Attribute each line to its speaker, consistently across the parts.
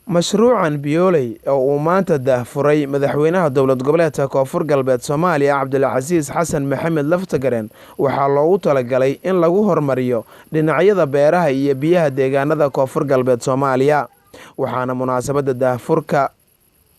Speaker 1: mashruucan biyooley oo uu maanta daahfuray madaxweynaha dowlad goboleedka koonfur galbeed Soomaaliya Cabdilcasiis Xasan Maxamed Laftagaren waxaa loogu talagalay in lagu hormariyo dhinacyada beeraha iyo biyaha deegaanada koonfur galbeed Soomaaliya waxaana munaasabada daahfurka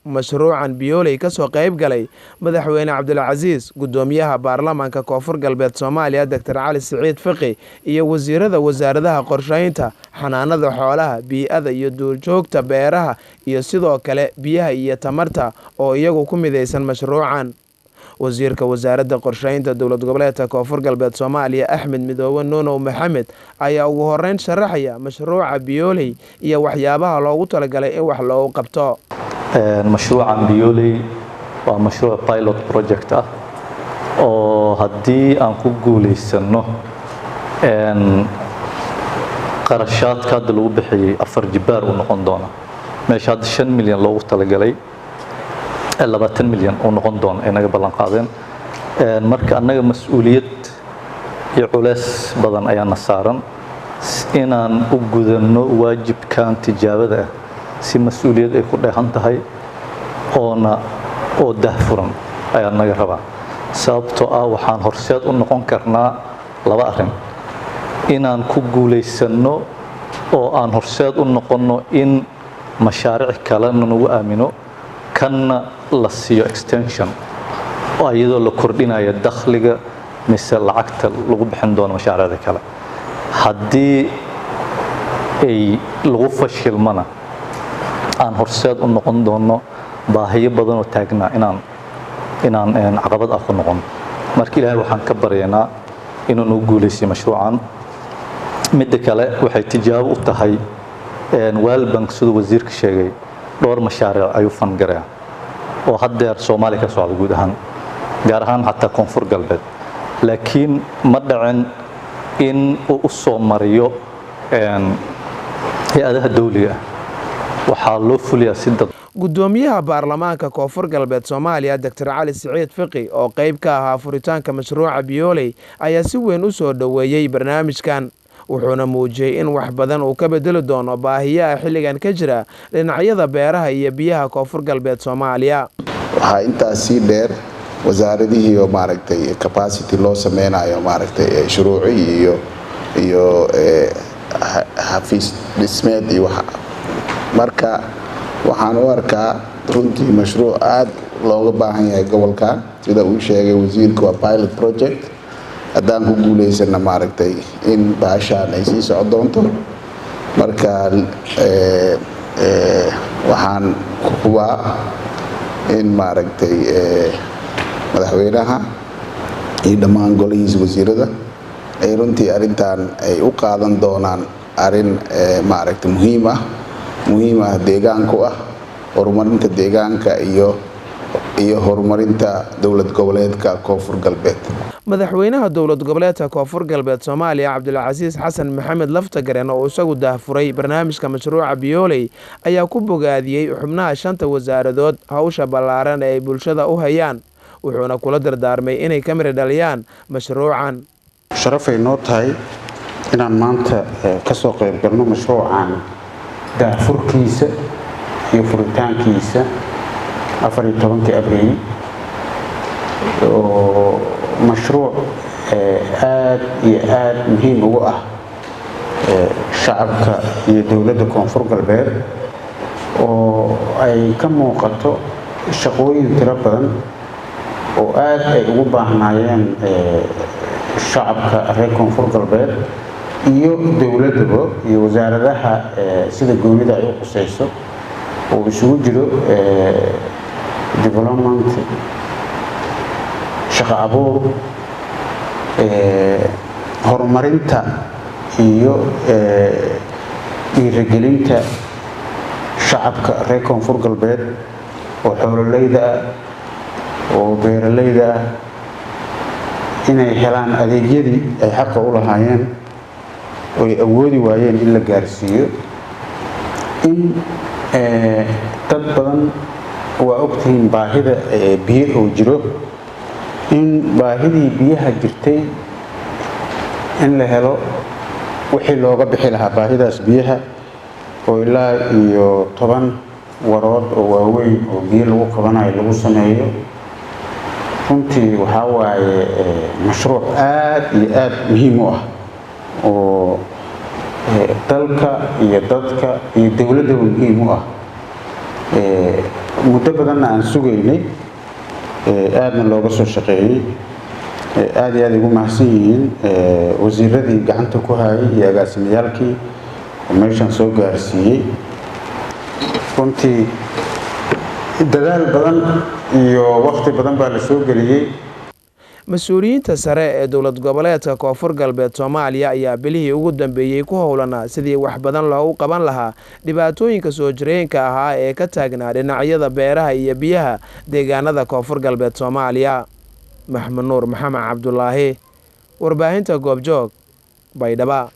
Speaker 1: mashruucan biyooley ka soo qayb galay madaxweyne Cabdilcasiis gudoomiyaha baarlamaanka koonfur galbeed Soomaaliya Dr. Cali Siciid Fiqi iyo wasaaradaha qorsheynta xanaanada xoolaha bii'ada iyo duurjoogta beeraha iyo sidoo kale biyaha iyo tamarta oo iyagu ku mideysan mashruucan wasiirka wasaaradda qorsheynta dowlad goboleedka koonfur galbeed Soomaaliya Axmed Midoobe Nuunow Maxamed ayaa ugu horeyn sharaxaya mashruuca biyooley iyo waxyaabaha loogu talagalay in wax loogu qabto
Speaker 2: mashruucan biyooley waa mashruuc pilot project ah oo haddii aan ku guuleysano qarashaadka hadda lagu bixiyay 4 jibaar u noqon doona meesha hadda 5 milyan loogu talagalay 20 milyan u noqon doona ay naga ballan qaadeen marka annaga mas'uuliyad iyo culays badan ayaa saaran inaan u gudano waajibkan tijaabada ah si mas'uuliyad ay ku dheehan tahay oo daahfuran ayaa naga rabaa sababtoo ah waxaan horseed u noqon karnaa laba arrin inaan ku guuleysano oo aan horseed u noqono in mashaariic kale nagu aamino kana la siiyo extension oo iyadoo la kordhinayo dakhliga mise lacagta lagu bixin doono mashaariicda kale haddii ay lagu fashilmana aan horseed u noqon doono baahiyo badan oo taagnaa inaan caqabad ah ku noqon marka ilaahay waxaan ka baryaynaa inuu nagu guuleysiyo mashruucan midda kale waxay tijaabo u tahay World Bank sidoo wasiirka sheegay dhowr mashaariic ayuu fangareeyaa oo haddeer Soomaaliya ka socda guud ahaan gaar ahaan xataa koonfur galbeed laakiin ma dhicin in uu u soo mariyo hay'adaha dawliga waxaa loo fuliyaa si dad
Speaker 1: gudoomiyaha baarlamaanka koonfur galbeed Soomaaliya Dr. Cali Siciid Fiqi oo qayb ka ahaa furitaanka mashruuca biyooley ayaa si weyn u soo dhaweeyay barnaamijkan wuxuuna muujiyay in wax badan uu ka bedeli doono baahiyaha xilligan ka jira dhinacyada beeraha iyo biyaha koonfur galbeed Soomaaliya
Speaker 3: waxaa intaas sii dheer wasaaradihii oo maaragtay capacity loo sameynayo maaragtay shuruuci iyo xafiis dhismeed iyo waxa marka waxaan u arkaa runtii mashruuc aad looga baahan yahay gobolka sida uu sheegay wasiirku waa pilot project haddaan ku guuleysana maaragtay in baashaan ay sii socon doonto marka waxaan ku hubaa in maaragtay madaxweynaha iyo dhammaan golihiisa wasiirada ay runtii arrintan ay u qaadan doonaan arrin maaragtay muhiim ah deegaanku ah horumarinta deegaanka iyo horumarinta dowlad goboleedka koonfur galbeed
Speaker 1: madaxweynaha dowlad goboleedka koonfur galbeed Soomaaliya Cabdilcasiis Xasan Maxamed Laftagaren oo isagu daahfuray barnaamijka mashruuca biyooley ayaa ku bogaadiyay xubnaha 5 wasaaradood hawsha ballaaran ee bulshada u hayaan wuxuuna kula dardaarmay inay ka miri dhaliyaan mashruucan
Speaker 4: sharafay noo tahay inaan maanta ka soo qayb galno mashruucan daahfurkiisa iyo furitaankiisa 14 Abriil oo mashruuc aad iyo aad muhiim ugu ah shacabka iyo dowladda koonfur galbeed oo ay ka muuqato shaqooyin tiro badan oo aad ay ugu baahnaayeen shacabka reer koonfur galbeed iyo dowladaba iyo wasaaradaha sida goonida ay u qusayso oo isugu jiro development shaqo abuur horumarinta iyo dhiirigelinta shacabka reer koonfur galbeed oo xoololeyda ah oo beeraleyda ah inay helaan adeegyadii ay xaqa u lahaayeen oo ay awoodi waayeen in la gaarsiiyo in dad badan waa ogtihiin baahida biyo oo jiro in baahidii biyaha jirtay in la helo wixii looga bixi lahaa baahidaas biyaha oo ilaa iyo 10 warood oo waaweyn oo biyo lagu qabanayo lagu sameeyo runtii waxaa waaye mashruuc aad iyo aad muhiim u ah oo dalka iyo dadka iyo dawladda muhiim u ah muddo badanna aan sugaynay aadna looga soo shaqeeyay aad iyo aad ugu mahadsan yihiin wasiiradii gacanta ku hayay iyo agaasimiyaalkii meeshan soo gaarsiiyay runtii dadaal badan iyo waqti badan baa la soo geliyay
Speaker 1: mas-uuliyiinta sare ee dowlad goboleedka Koonfur Galbeed Soomaaliya ayaa bilihii ugu dambeeyay ku howlanaa sidii wax badan loogu qaban lahaa dhibaatooyinka soo jireenka ahaa ee ka taagnaa dhinacyada beeraha iyo biyaha deegaanada Koonfur Galbeed Soomaaliya. Maxamed Nuur Maxamed Cabdullaahi, warbaahinta Goobjoog, Baydhabo.